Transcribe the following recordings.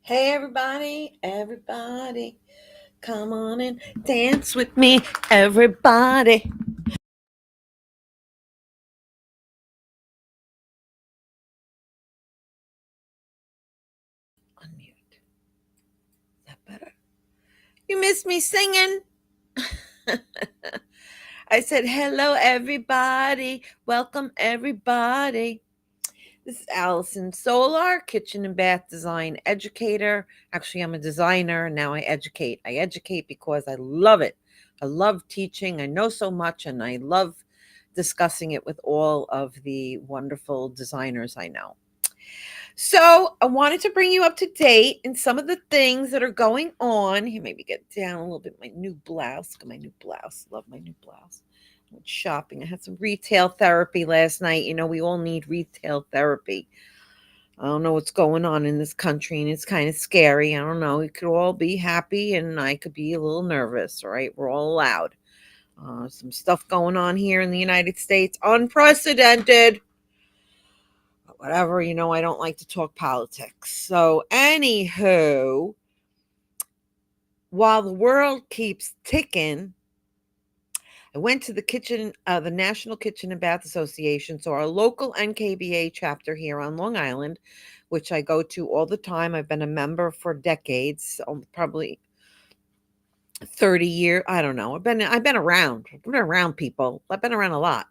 Hey everybody, come on and dance with me, everybody. Unmute. Is that better? You missed me singing. I said, hello everybody, welcome everybody. This is Alison Solar, kitchen and bath design educator. Actually, I'm a designer and now I educate. I educate because I love it. I love teaching. I know so much and I love discussing it with all of the wonderful designers I know. So, I wanted to bring you up to date in some of the things that are going on. Here, maybe get down a little bit. My new blouse. Look at my new blouse. Love my new blouse. I went shopping. I had some retail therapy last night. You know, we all need retail therapy. I don't know what's going on in this country, and it's kind of scary. I don't know. We could all be happy, and I could be a little nervous. All right, we're all allowed. Some stuff going on here in the United States, unprecedented. But whatever, I don't like to talk politics. So, anywho, while the world keeps ticking, I went to the National Kitchen and Bath Association, so our local NKBA chapter here on Long Island, which I go to all the time. I've been a member for decades, probably 30 years. I don't know. I've been around. I've been around people. I've been around a lot.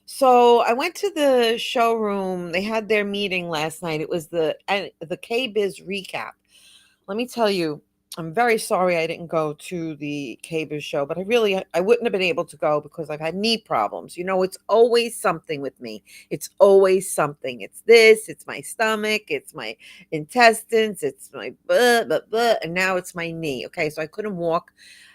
So I went to the showroom. They had their meeting last night. It was the KBIS recap. Let me tell you, I'm very sorry I didn't go to the KBIS show, but I wouldn't have been able to go because I've had knee problems. It's always something with me. It's always something. It's this, it's my stomach, it's my intestines, it's my blah, and now it's my knee. Okay, so I couldn't walk.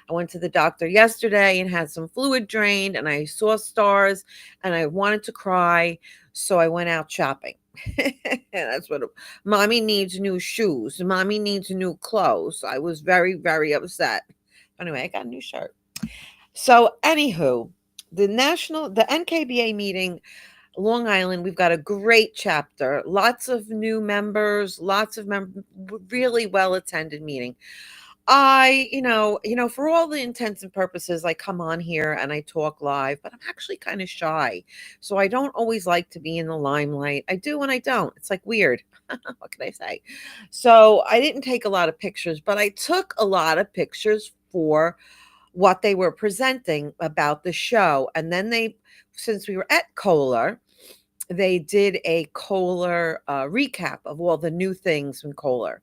I went to the doctor yesterday and had some fluid drained, and I saw stars, and I wanted to cry, so I went out shopping. That's what mommy needs new shoes. Mommy needs new clothes. I was very, very upset. Anyway, I got a new shirt. So, anywho, the NKBA meeting, Long Island, we've got a great chapter, lots of new members, really well attended meeting. For all the intents and purposes, I come on here and I talk live, but I'm actually kind of shy. So I don't always like to be in the limelight. I do and I don't. It's like weird. What can I say? So I didn't take a lot of pictures, but I took a lot of pictures for what they were presenting about the show. And then since we were at Kohler, they did a Kohler recap of all the new things from Kohler.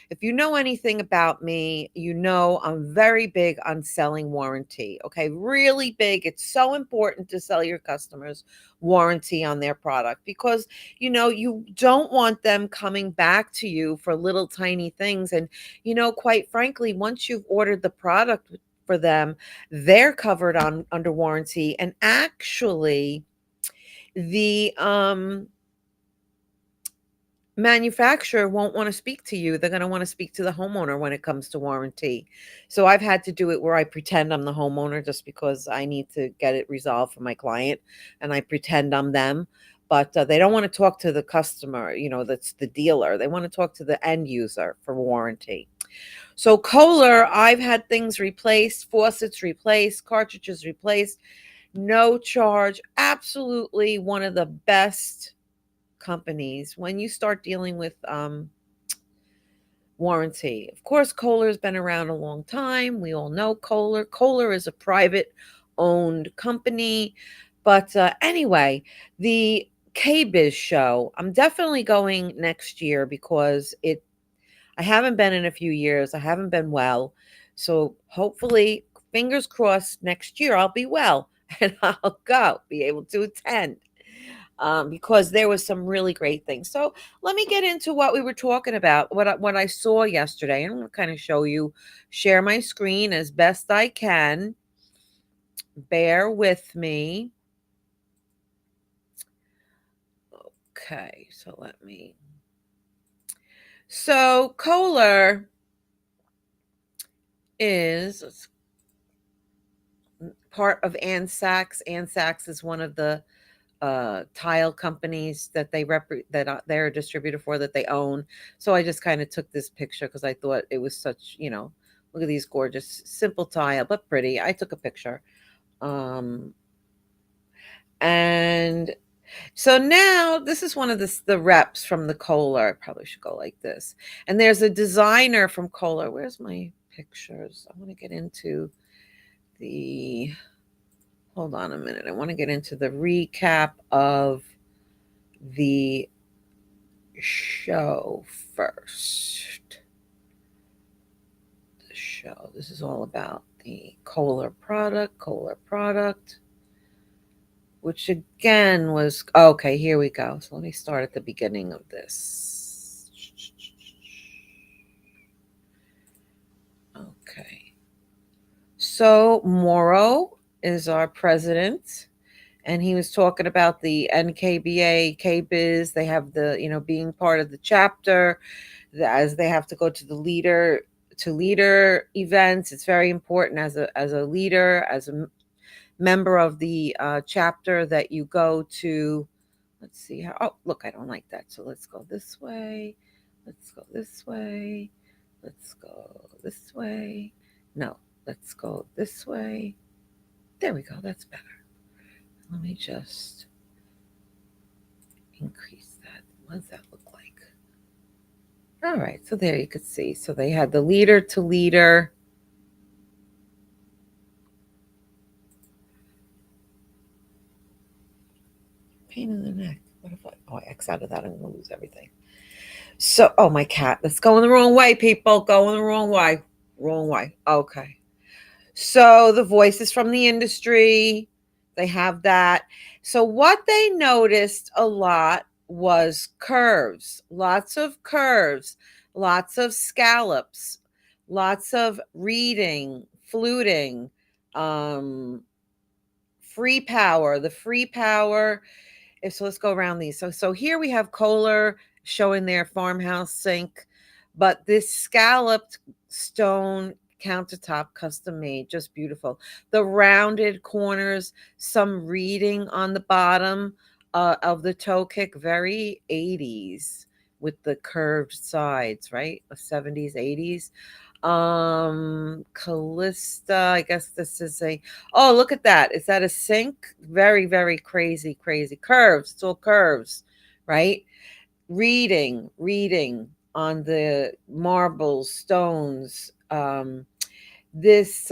If you know anything about me, you know I'm very big on selling warranty. Okay, really big. It's so important to sell your customers warranty on their product because you don't want them coming back to you for little tiny things. And quite frankly, once you've ordered the product for them, they're covered on under warranty. And actually, the manufacturer won't want to speak to you. They're going to want to speak to the homeowner when it comes to warranty. So I've had to do it where I pretend I'm the homeowner just because I need to get it resolved for my client, and I pretend I'm them. But they don't want to talk to the customer, that's the dealer. They want to talk to the end user for warranty. So Kohler, I've had things replaced, faucets replaced, cartridges replaced, no charge. Absolutely one of the best companies when you start dealing with warranty. Of course, Kohler's been around a long time. We all know Kohler. Kohler is a private owned company. But anyway, the KBIS show, I'm definitely going next year because I haven't been in a few years. I haven't been well. So hopefully, fingers crossed, next year I'll be well and I'll be able to attend because there was some really great things. So let me get into what we were talking about, what I saw yesterday. I'm going to kind of share my screen as best I can. Bear with me. Okay, so So Kohler is part of Ann Sachs. Ann Sachs is one of the tile companies that they're a distributor for, that they own. So I just kind of took this picture because I thought it was such, look at these gorgeous, simple tile, but pretty. I took a picture. Um, and so now this is one of the reps from the Kohler. I probably should go like this. And there's a designer from Kohler. Where's my pictures? I want to get into the, hold on a minute. I want to get into the recap of the show first. The show. This is all about the Kohler product, which again was okay. Here we go. So let me start at the beginning of this. Okay. So Morrow is our president, and he was talking about the NKBA, KBIS. They have being part of the chapter, as they have to go to the leader events. It's very important as a leader, as a member of the chapter, that you go to. Let's see how. Oh, look, I don't like that. So let's go this way. Let's go this way. Let's go this way. No, let's go this way. There we go. That's better. Let me just increase that. What does that look like? All right, so there you could see. So they had the leader to leader. Pain in the neck. What if I X out of that? I'm going to lose everything. So, oh, my cat. Let's go in the wrong way, people. Go in the wrong way. Wrong way. Okay. So the voices from the industry, they have that. So what they noticed a lot was curves, lots of scallops, lots of reading, fluting, free power. The free power. So let's go around these. So here we have Kohler showing their farmhouse sink, but this scalloped stone countertop, custom made, just beautiful. The rounded corners, some reading on the bottom of the toe kick, very 80s with the curved sides, right? 70s, 80s. Callista, I guess this is oh, look at that. Is that a sink? Very, very crazy curves. It's all curves, right? Reading on the marbles, stones. So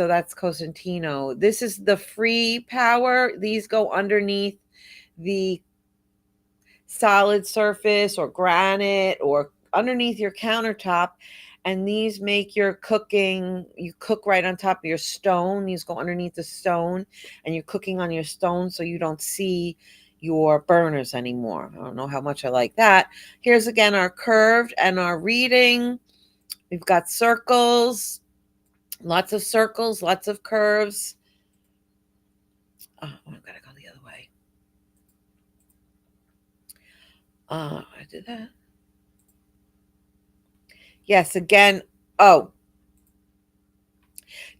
that's Cosentino. This is the free power. These go underneath the solid surface or granite or underneath your countertop, and these make your cooking, you cook right on top of your stone. These go underneath the stone, and you're cooking on your stone so you don't see your burners anymore. I don't know how much I like that. Here's again our curved and our reading. We've got circles, lots of circles, lots of curves. Oh, I've got to go the other way. I did that. Yes, again. Oh,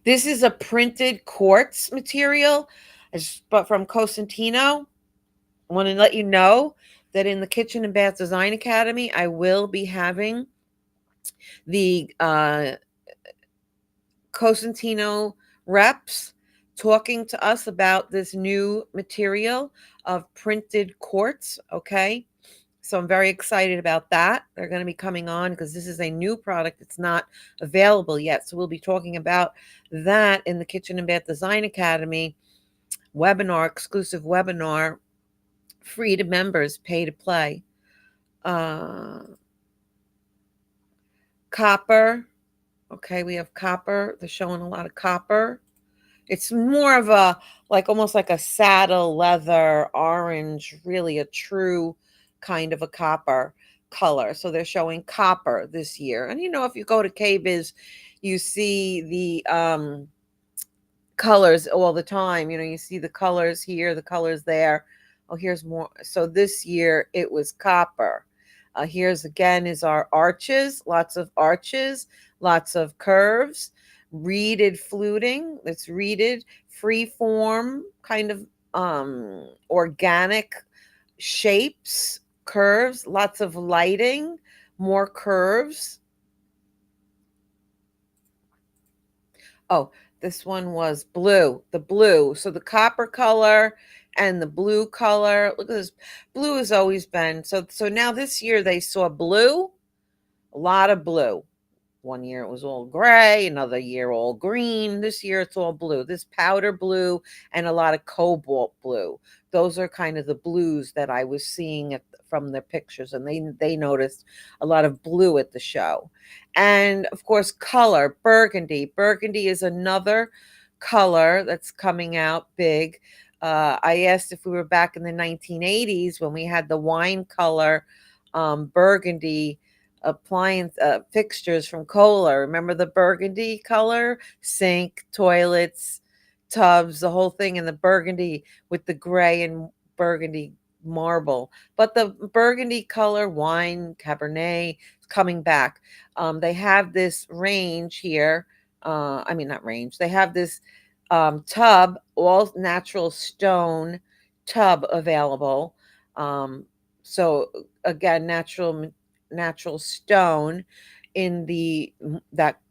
this is a printed quartz material, but from Cosentino. I want to let you know that in the Kitchen and Bath Design Academy, I will be having the Cosentino reps talking to us about this new material of printed quartz. Okay. So I'm very excited about that. They're going to be coming on because this is a new product. It's not available yet. So we'll be talking about that in the Kitchen and Bath Design Academy webinar, exclusive webinar, free to members, pay to play. Copper. Okay, we have copper. They're showing a lot of copper. It's more of almost like a saddle leather orange, really a true kind of a copper color. So they're showing copper this year. And if you go to KBIS, you see the colors all the time. You see the colors here, the colors there. Oh, here's more. So this year it was copper. Here's again is our arches, lots of curves, reeded fluting. It's reeded, free form, kind of organic shapes, curves, lots of lighting, more curves. Oh, this one was blue, the blue. So the copper color and the blue color. Look at this. Blue has always been. So now this year they saw blue, a lot of blue. One year it was all gray, another year all green. This year it's all blue. This powder blue and a lot of cobalt blue. Those are kind of the blues that I was seeing from the pictures, and they noticed a lot of blue at the show. And of course, color, burgundy. Burgundy is another color that's coming out big. I asked if we were back in the 1980s when we had the wine color burgundy appliance fixtures from Kohler. Remember the burgundy color? Sink, toilets, tubs, the whole thing in the burgundy with the gray and burgundy marble. But the burgundy color wine, Cabernet, is coming back. They have this range here. I mean, not range. They have this tub, all natural stone tub available. So again, natural stone in that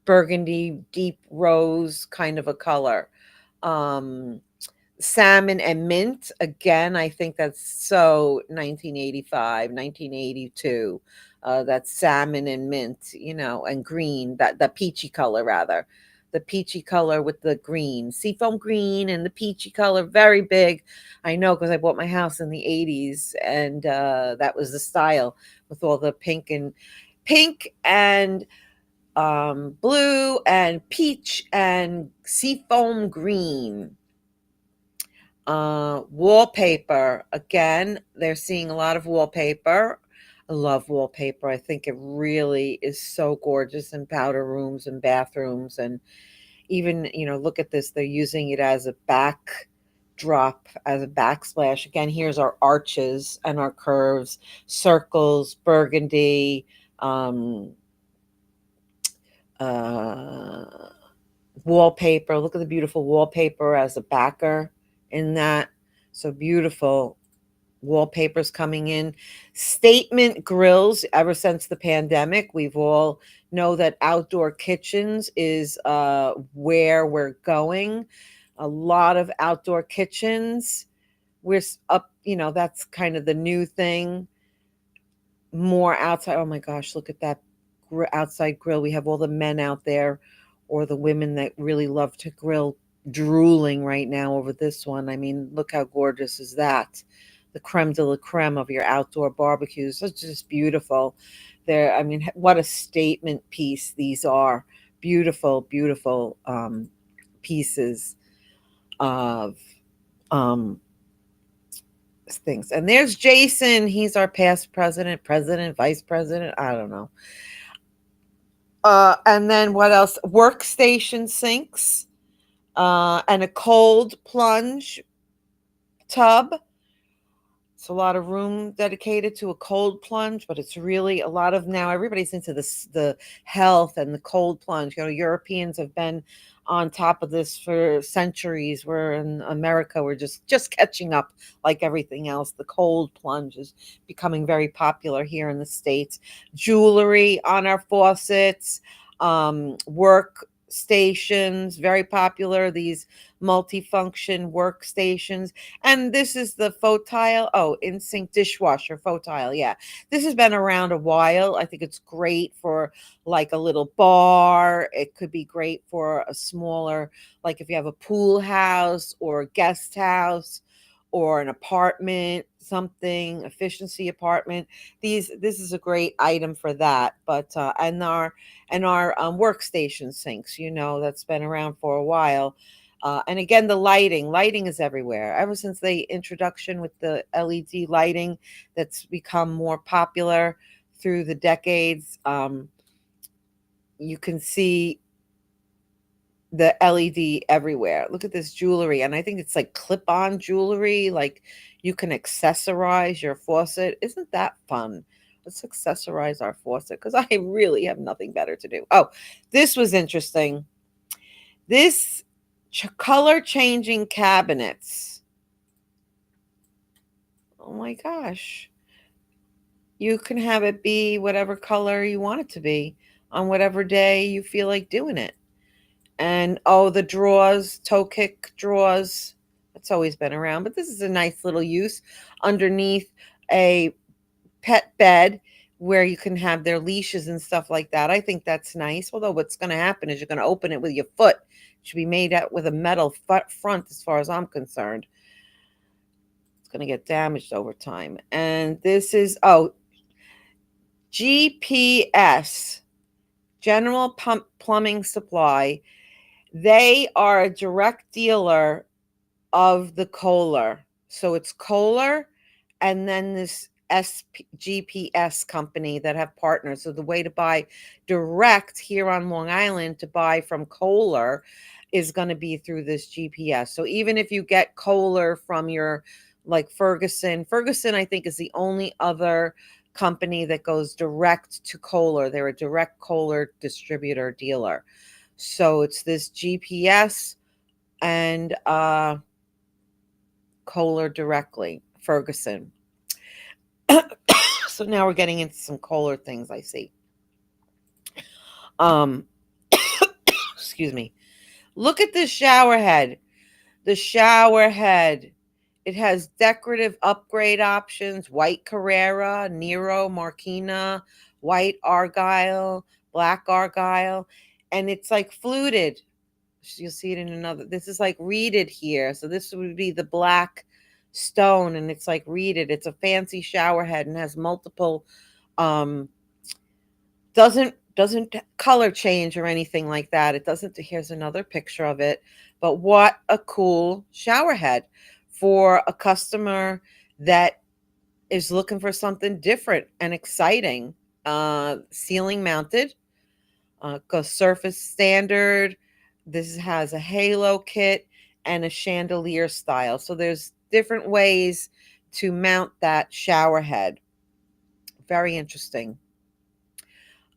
burgundy deep rose kind of a color. Um, Salmon and mint, again, I think that's so 1985, 1982. That salmon and mint, and green, that the peachy color rather. The peachy color with the green, seafoam green and the peachy color, very big. I know because I bought my house in the 80s, and that was the style with all the pink and blue and peach and seafoam green. Wallpaper. Again, they're seeing a lot of wallpaper. I love wallpaper. I think it really is so gorgeous in powder rooms and bathrooms. And even, look at this. They're using it as a backdrop, as a backsplash. Again, here's our arches and our curves, circles, burgundy, uh, wallpaper. Look at the beautiful wallpaper as a backer in that. So beautiful wallpapers coming in. Statement grills. Ever since the pandemic, we've all know that outdoor kitchens is where we're going. A lot of outdoor kitchens. We're up, that's kind of the new thing. More outside. Oh my gosh, look at that outside grill. We have all the men out there, or the women that really love to grill, drooling right now over this one. I mean, look how gorgeous is that. The creme de la creme of your outdoor barbecues. It's just beautiful. I mean, what a statement piece these are. Beautiful, beautiful pieces of um, things. And there's Jason. He's our past president, vice president. I don't know. And then what else? Workstation sinks, and a cold plunge tub. It's a lot of room dedicated to a cold plunge, but it's really a lot of, now everybody's into the health and the cold plunge. Europeans have been on top of this for centuries. We're in America, we're just catching up like everything else. The cold plunge is becoming very popular here in the States. Jewelry on our faucets, work stations, very popular, these multifunction workstations. And this is the Fotile. Oh, InSync dishwasher Fotile. Yeah. This has been around a while. I think it's great for like a little bar. It could be great for a smaller, like if you have a pool house or a guest house or an apartment, something, efficiency apartment. This is a great item for that. But and our workstation sinks, that's been around for a while. And again, the lighting is everywhere. Ever since the introduction with the LED lighting that's become more popular through the decades, you can see the LED everywhere. Look at this jewelry. And I think it's like clip-on jewelry. Like you can accessorize your faucet. Isn't that fun? Let's accessorize our faucet because I really have nothing better to do. Oh, this was interesting. This color changing cabinets. Oh my gosh. You can have it be whatever color you want it to be on whatever day you feel like doing it. And oh, the drawers, toe kick drawers. That's always been around, but this is a nice little use underneath a pet bed where you can have their leashes and stuff like that. I think that's nice. Although what's going to happen is you're going to open it with your foot. It should be made out with a metal front, as far as I'm concerned. It's going to get damaged over time. And this is GPS, General Pump Plumbing Supply. They are a direct dealer of the Kohler. So it's Kohler and then this GPS company that have partners. So the way to buy direct here on Long Island to buy from Kohler is going to be through this GPS. So even if you get Kohler from your like Ferguson I think is the only other company that goes direct to Kohler. They're a direct Kohler distributor dealer. So it's this GPS and Kohler directly, Ferguson. So now we're getting into some Kohler things I see. Um excuse me. Look at this shower head. The shower head. It has decorative upgrade options, white Carrera, Nero, Marquina, white Argyle, black Argyle, and it's like fluted. You'll see it in another. This is like reeded here. So this would be the black stone and it's like reeded. It's a fancy shower head and has multiple um doesn't color change or anything like that. It doesn't. Here's another picture of it. But what a cool shower head for a customer that is looking for something different and exciting. Ceiling mounted, goes surface standard. This has a halo kit and a chandelier style. So there's different ways to mount that shower head. Very interesting.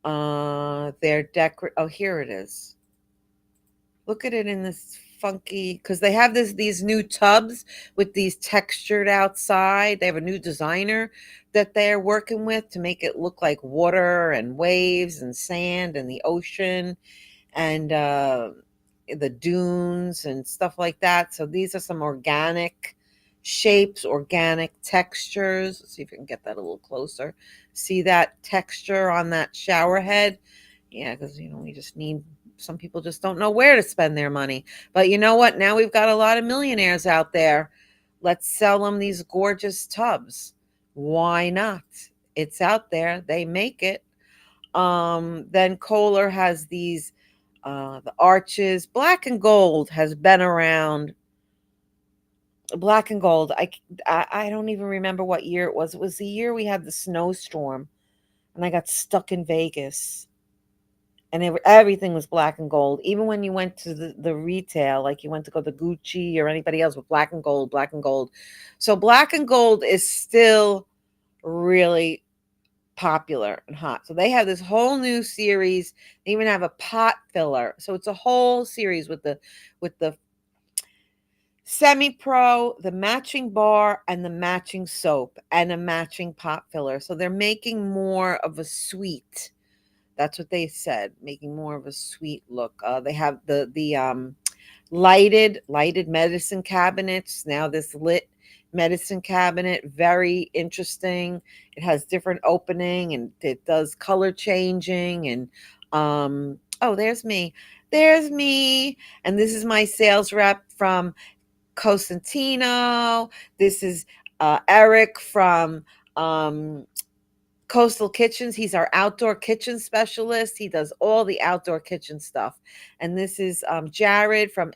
They're oh, here it is. Look at it in this funky, because they have these new tubs with these textured outside. They have a new designer that they're working with to make it look like water and waves and sand and the ocean and the dunes and stuff like that. So these are some organic shapes, organic textures. Let's see if we can get that a little closer. See that texture on that shower head? Yeah, because we just need, some people just don't know where to spend their money. But you know what? Now we've got a lot of millionaires out there. Let's sell them these gorgeous tubs. Why not? It's out there. They make it. Then Kohler has these the arches. Black and gold has been around. Black and gold. I don't even remember what year it was. It was the year we had the snowstorm, and I got stuck in Vegas. And everything was black and gold. Even when you went to the retail, like you went to go to Gucci or anybody else with black and gold, black and gold. So black and gold is still really popular and hot. So they have this whole new series. They even have a pot filler. So it's a whole series with the semi-pro, the matching bar and the matching soap and a matching pot filler. So they're making more of a sweet. That's what they said, making more of a sweet look. They have the lighted medicine cabinets. Now this lit medicine cabinet, very interesting. It has different opening and it does color changing. And oh, there's me. There's me. And this is my sales rep from Cosentino. This is Eric from Coastal Kitchens. He's our outdoor kitchen specialist. He does all the outdoor kitchen stuff. And this is Jared from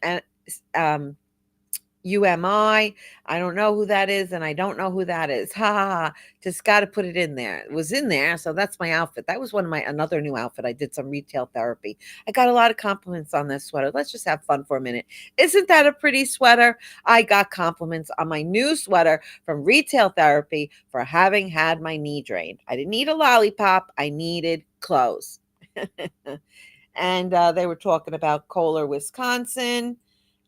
UMI. I don't know who that is, and I don't know who that is. Ha ha ha. Just got to put it in there. It was in there, so that's my outfit. That was another new outfit. I did some retail therapy. I got a lot of compliments on this sweater. Let's just have fun for a minute. Isn't that a pretty sweater? I got compliments on my new sweater from retail therapy for having had my knee drained. I didn't need a lollipop. I needed clothes. And they were talking about Kohler, Wisconsin.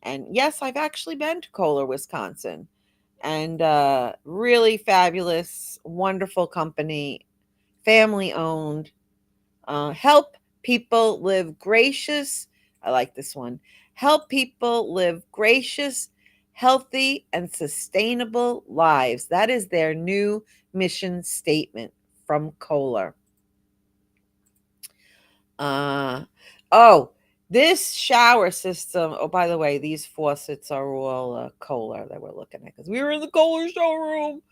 And yes, I've actually been to Kohler, Wisconsin. and really fabulous, wonderful company, family owned. Help people live gracious. I like this one. Help people live gracious, healthy, and sustainable lives. That is their new mission statement from Kohler. Uh, oh, this shower system. Oh, by the way, these faucets are all Kohler that we're looking at because we were in the Kohler showroom.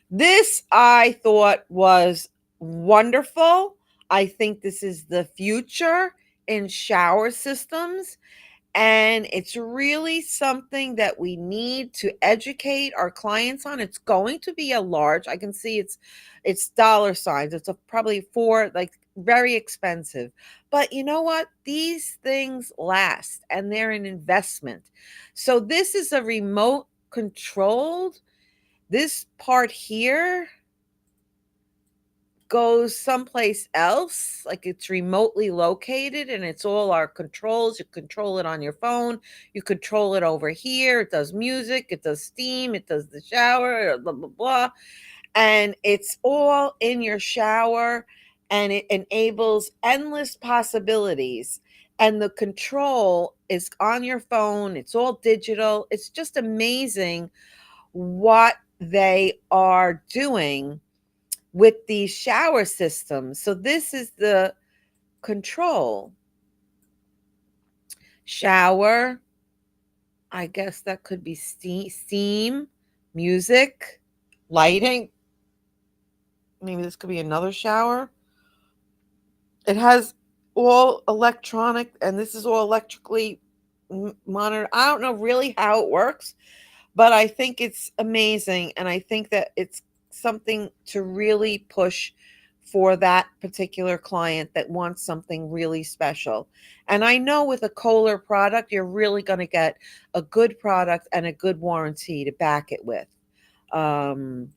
This I thought was wonderful. I think this is the future in shower systems. And it's really something that we need to educate our clients on. It's going to be a large, I can see it's dollar signs. It's a probably for like very expensive. But you know what? These things last and they're an investment. So this is a remote controlled. This part here goes someplace else, like it's remotely located and it's all our controls. You control it on your phone, you control it over here. It does music, it does steam, it does the shower, blah, blah, blah. And it's all in your shower and it enables endless possibilities. And the control is on your phone, it's all digital. It's just amazing what they are doing with these shower systems. So this is the control. Shower, I guess that could be steam, music, lighting. Maybe this could be another shower. It has all electronic, and this is all electrically monitored. I don't know really how it works, but I think it's amazing. And I think that it's something to really push for that particular client that wants something really special. And I know with a Kohler product, you're really going to get a good product and a good warranty to back it with. Um,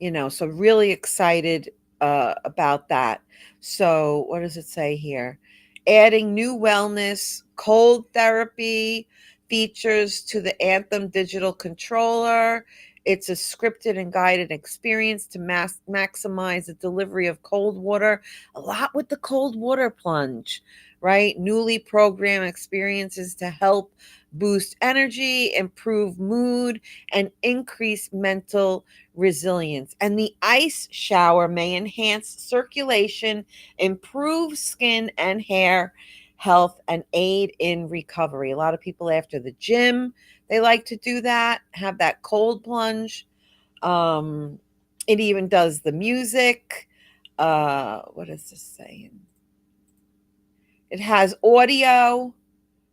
so really excited about that. So, what does it say here? Adding new wellness, cold therapy features to the Anthem digital controller. It's a scripted and guided experience to maximize the delivery of cold water. A lot with the cold water plunge, right? Newly programmed experiences to help boost energy, improve mood, and increase mental resilience. And the ice shower may enhance circulation, improve skin and hair health, and aid in recovery. A lot of people after the gym, they like to do that, have that cold plunge. It even does the music. What is this saying? It has audio,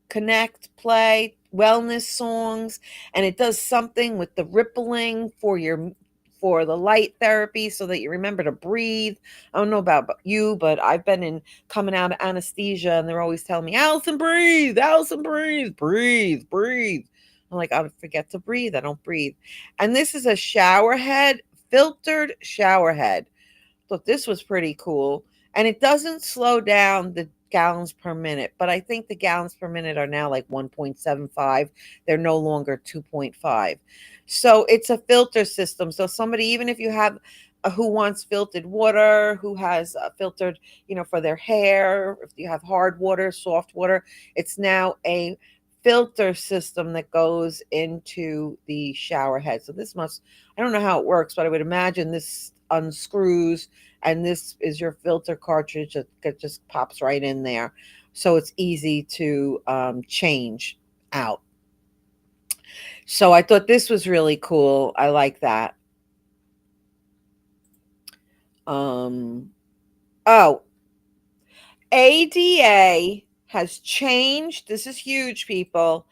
connect, play, wellness songs, and it does something with the rippling for the light therapy so that you remember to breathe. I don't know about you, but I've been in coming out of anesthesia and they're always telling me, Alison, breathe, Alison, breathe, breathe, breathe. I'm like, I forget to breathe. I don't breathe. And this is a shower head, filtered shower head. Thought this was pretty cool. And it doesn't slow down the gallons per minute, but I think the gallons per minute are now like 1.75. They're no longer 2.5. So it's a filter system. So somebody, even if you have who wants filtered water, who has filtered, for their hair, if you have hard water, soft water, it's now a filter system that goes into the shower head. So this I don't know how it works, but I would imagine this unscrews and this is your filter cartridge that just pops right in there. So it's easy to change out. So I thought this was really cool. I like that. Oh, ADA has changed. This is huge, people.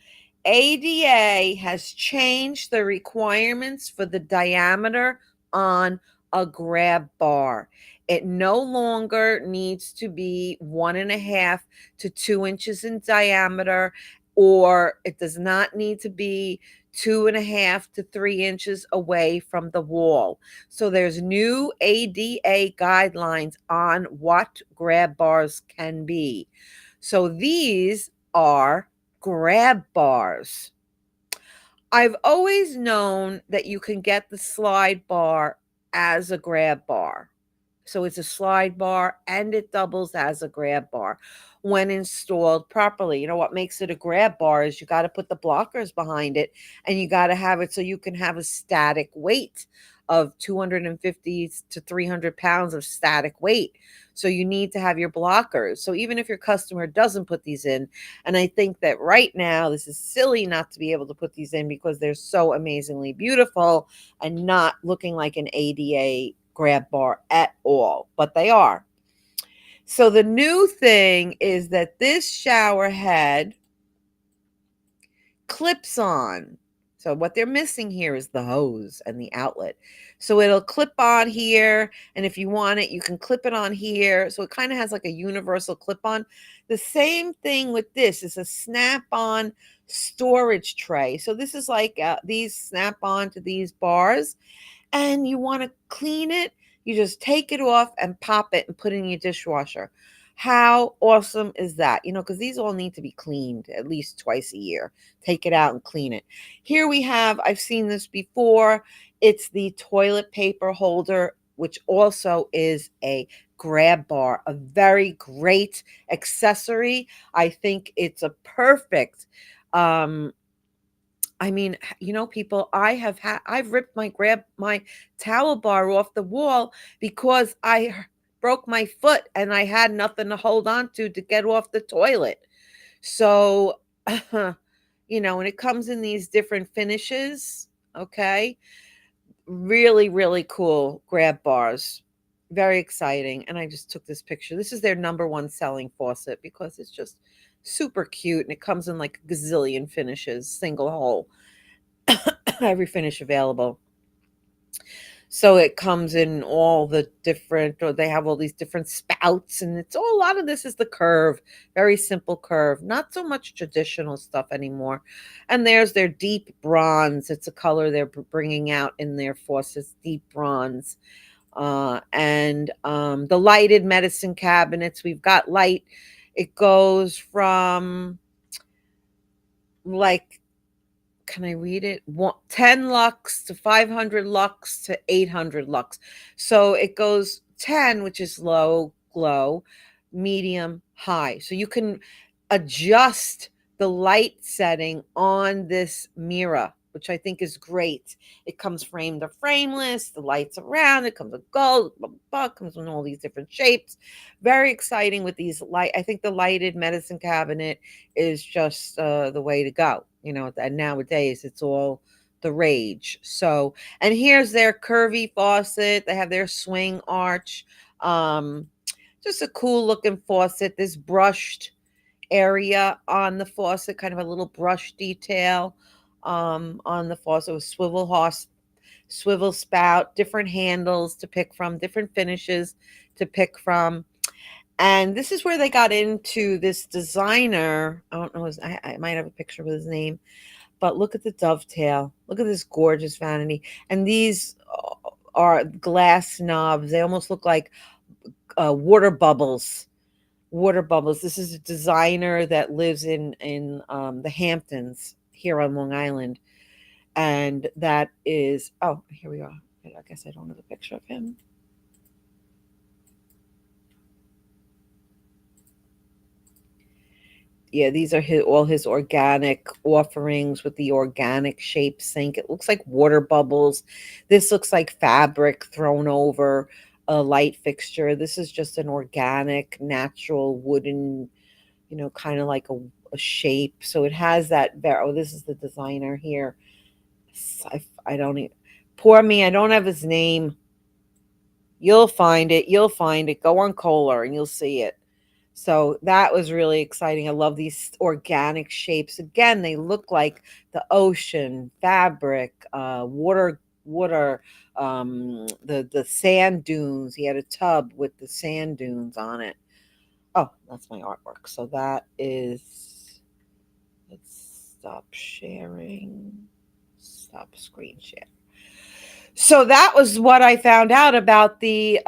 ADA has changed the requirements for the diameter on a grab bar. It no longer needs to be 1.5 to 2 inches in diameter, or it does not need to be 2.5 to 3 inches away from the wall. So there's new ADA guidelines on what grab bars can be. So these are grab bars. I've always known that you can get the slide bar as a grab bar. So it's a slide bar and it doubles as a grab bar when installed properly. You know what makes it a grab bar is you got to put the blockers behind it, and you got to have it so you can have a static weight of 250 to 300 pounds of static weight. So you need to have your blockers. So even if your customer doesn't put these in, and I think that right now this is silly not to be able to put these in because they're so amazingly beautiful and not looking like an ADA grab bar at all, but they are. So the new thing is that this shower head clips on. So what they're missing here is the hose and the outlet. So it'll clip on here, and if you want it, you can clip it on here. So it kind of has like a universal clip on. The same thing with this is a snap-on storage tray. So this is like these snap on to these bars, and you want to clean it, you just take it off and pop it and put it in your dishwasher. How awesome is that? You know, because these all need to be cleaned at least twice a year. Take it out and clean it. Here we have, I've seen this before. It's the toilet paper holder, which also is a grab bar, a very great accessory. I think it's a perfect I mean, you know, people, I've ripped my towel bar off the wall because broke my foot and I had nothing to hold on to get off the toilet. So, you know, and it comes in these different finishes, okay? Really, really cool grab bars. Very exciting. And I just took this picture. This is their number one selling faucet because it's just super cute and it comes in like a gazillion finishes, single hole. Every finish available. So it comes in all the different, or they have all these different spouts, and it's all a lot of this is the curve, very simple curve, not so much traditional stuff anymore. And there's their deep bronze. It's a color they're bringing out in their faucets, deep bronze. And the lighted medicine cabinets, we've got light. It goes from like, can I read it? 10 lux to 500 lux to 800 lux. So it goes 10, which is low, glow, medium, high. So you can adjust the light setting on this mirror, which I think is great. It comes framed or frameless, the lights around, it comes with gold, blah, blah, blah, comes in all these different shapes. Very exciting with these light. I think the lighted medicine cabinet is just the way to go. You know, and nowadays it's all the rage. So, and here's their curvy faucet. They have their swing arch. Um, just a cool looking faucet. This brushed area on the faucet, kind of a little brush detail on the faucet with swivel spout, different handles to pick from, different finishes to pick from. And this is where they got into this designer. I don't know I might have a picture with his name, but look at the dovetail. Look at this gorgeous vanity. And these are glass knobs. They almost look like water bubbles. Water bubbles. This is a designer that lives in the Hamptons here on Long Island, and that is, oh, here we are. I guess I don't have a picture of him. Yeah, these are all his organic offerings with the organic shape sink. It looks like water bubbles. This looks like fabric thrown over a light fixture. This is just an organic, natural wooden, you know, kind of like a shape. So it has that. Oh, this is the designer here. I don't even, poor me. I don't have his name. You'll find it. You'll find it. Go on Kohler and you'll see it. So that was really exciting. I love these organic shapes. Again, they look like the ocean, fabric, water, the sand dunes. He had a tub with the sand dunes on it. Oh, that's my artwork. So that is, let's stop sharing. Stop screen share. So that was what I found out about the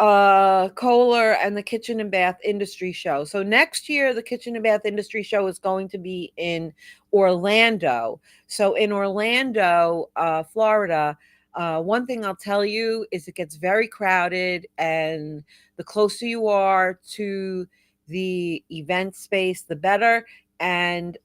Kohler and the Kitchen and Bath Industry Show. So next year, the Kitchen and Bath Industry Show is going to be in Orlando. So in Orlando, Florida, one thing I'll tell you is it gets very crowded, and the closer you are to the event space, the better. And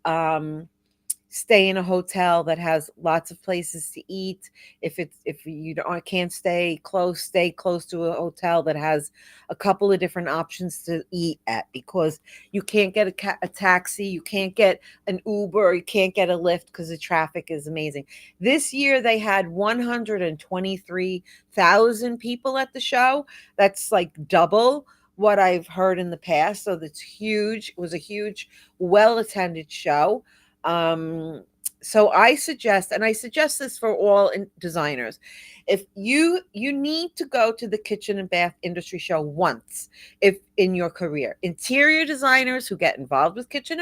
stay in a hotel that has lots of places to eat. If you don't, can't stay close to a hotel that has a couple of different options to eat at, because you can't get a taxi, you can't get an Uber, you can't get a Lyft because the traffic is amazing. This year they had 123,000 people at the show. That's like double what I've heard in the past. So that's huge. It was a huge, well attended show. Um, so I suggest this for all designers. If you need to go to the Kitchen and Bath Industry Show once, if in your career, interior designers who get involved with kitchen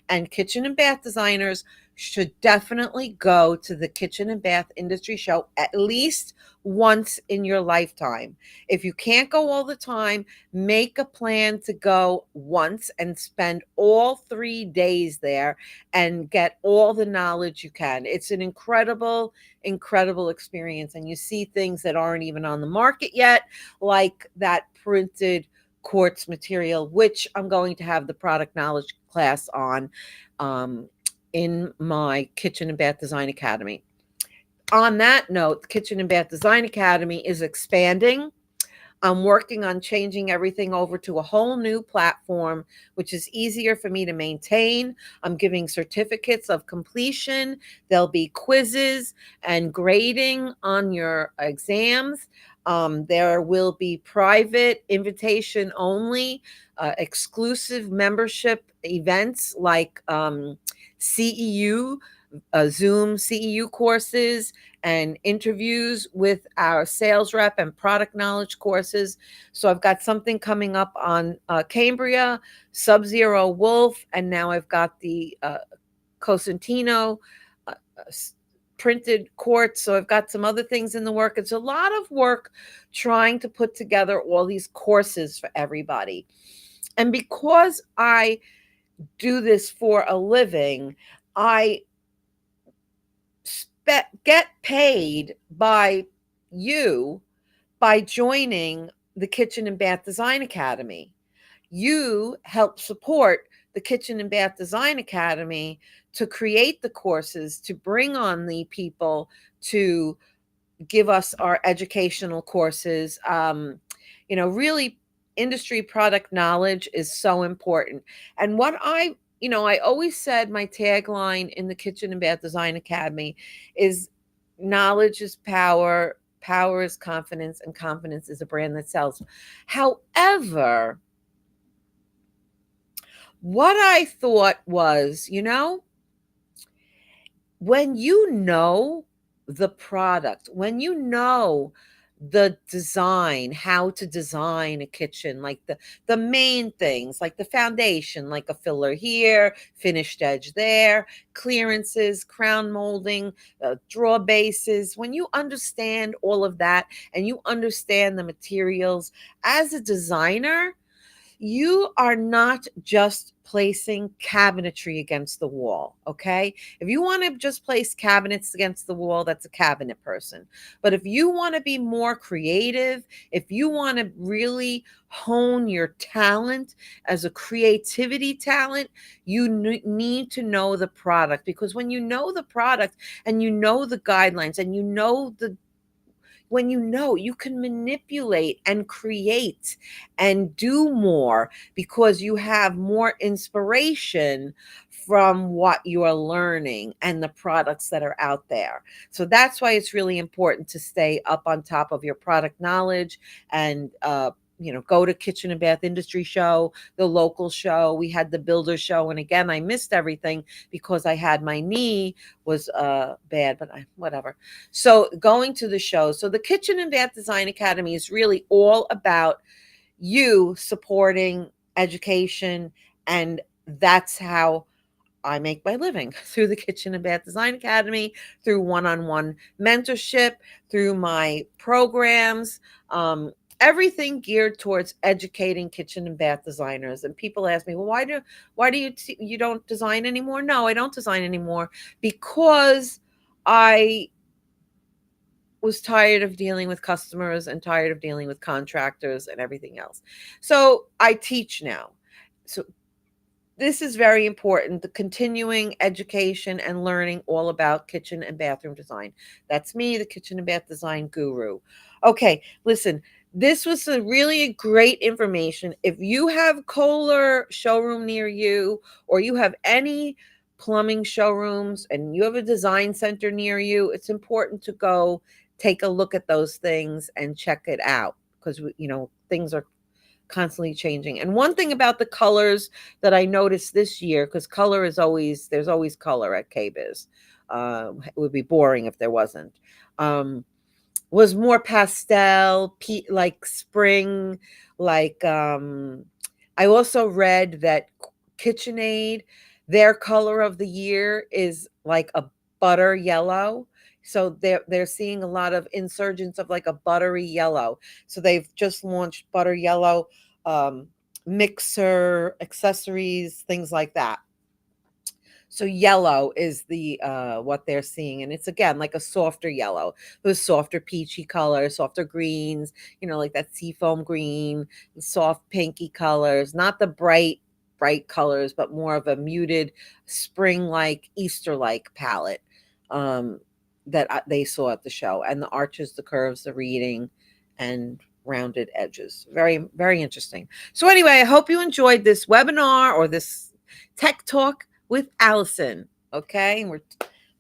and kitchen and bath designers should definitely go to the Kitchen and Bath Industry Show at least once in your lifetime. If you can't go all the time, make a plan to go once and spend all 3 days there and get all the knowledge you can. It's an incredible, incredible experience. And you see things that aren't even on the market yet, like that printed quartz material, which I'm going to have the product knowledge class on in my Kitchen and Bath Design Academy. On that note, the Kitchen and Bath Design Academy is expanding. I'm working on changing everything over to a whole new platform, which is easier for me to maintain. I'm giving certificates of completion. There'll be quizzes and grading on your exams. There will be private, invitation only, exclusive membership events like CEU, Zoom CEU courses, and interviews with our sales rep and product knowledge courses. So I've got something coming up on Cambria, Sub-Zero Wolf, and now I've got the Cosentino uh, printed quartz. So I've got some other things in the work. It's a lot of work trying to put together all these courses for everybody. And because I do this for a living, I get paid by you by joining the Kitchen and Bath Design Academy. You help support the Kitchen and Bath Design Academy to create the courses, to bring on the people to give us our educational courses. Really, industry product knowledge is so important. And I always said my tagline in the Kitchen and Bath Design Academy is knowledge is power, power is confidence, and confidence is a brand that sells. However, what I thought was, when you know the product, when you know the design, how to design a kitchen, like the main things, like the foundation, like a filler here, finished edge there, clearances, crown molding, drawer bases. When you understand all of that and you understand the materials as a designer, you are not just placing cabinetry against the wall, okay? If you want to just place cabinets against the wall, that's a cabinet person. But if you want to be more creative, if you want to really hone your talent as a creativity talent, you need to know the product, because when you know the product and you know the guidelines and you know when you know, you can manipulate and create and do more because you have more inspiration from what you are learning and the products that are out there. So that's why it's really important to stay up on top of your product knowledge and go to Kitchen and Bath Industry Show, the local show. We had the Builder Show, and again, I missed everything because I had my knee was bad, but whatever. So going to the show. So the Kitchen and Bath Design Academy is really all about you supporting education, and that's how I make my living through the Kitchen and Bath Design Academy, through one-on-one mentorship, through my programs, everything geared towards educating kitchen and bath designers. And people ask me, well, why do you don't design anymore? No, I don't design anymore because I was tired of dealing with customers and tired of dealing with contractors and everything else. So I teach now. So this is very important, the continuing education and learning all about kitchen and bathroom design. That's me, the kitchen and bath design guru. Okay, listen, this was a really great information. If you have Kohler showroom near you, or you have any plumbing showrooms and you have a design center near you, it's important to go take a look at those things and check it out, because things are constantly changing. And one thing about the colors that I noticed this year, because color is always, there's always color at KBIS. It would be boring if there wasn't. Was more pastel, like spring, like I also read that KitchenAid, their color of the year is like a butter yellow. So they're seeing a lot of insurgence of like a buttery yellow. So they've just launched butter yellow mixer, accessories, things like that. So yellow is the what they're seeing, and it's again like a softer yellow, those softer peachy colors, softer greens, like that seafoam green, soft pinky colors, not the bright colors, but more of a muted spring like Easter like palette um, that they saw at the show, and the arches, the curves, the reading, and rounded edges. Very, very interesting. So anyway, I hope you enjoyed this webinar or this tech talk with Alison. Okay, and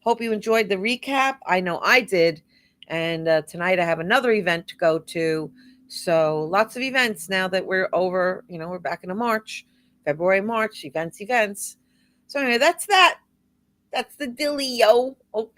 hope you enjoyed the recap. I know I did. And tonight I have another event to go to. So lots of events now that we're over. We're back into March, February, March, events. So anyway, that's that. That's the dilly, yo. Okay.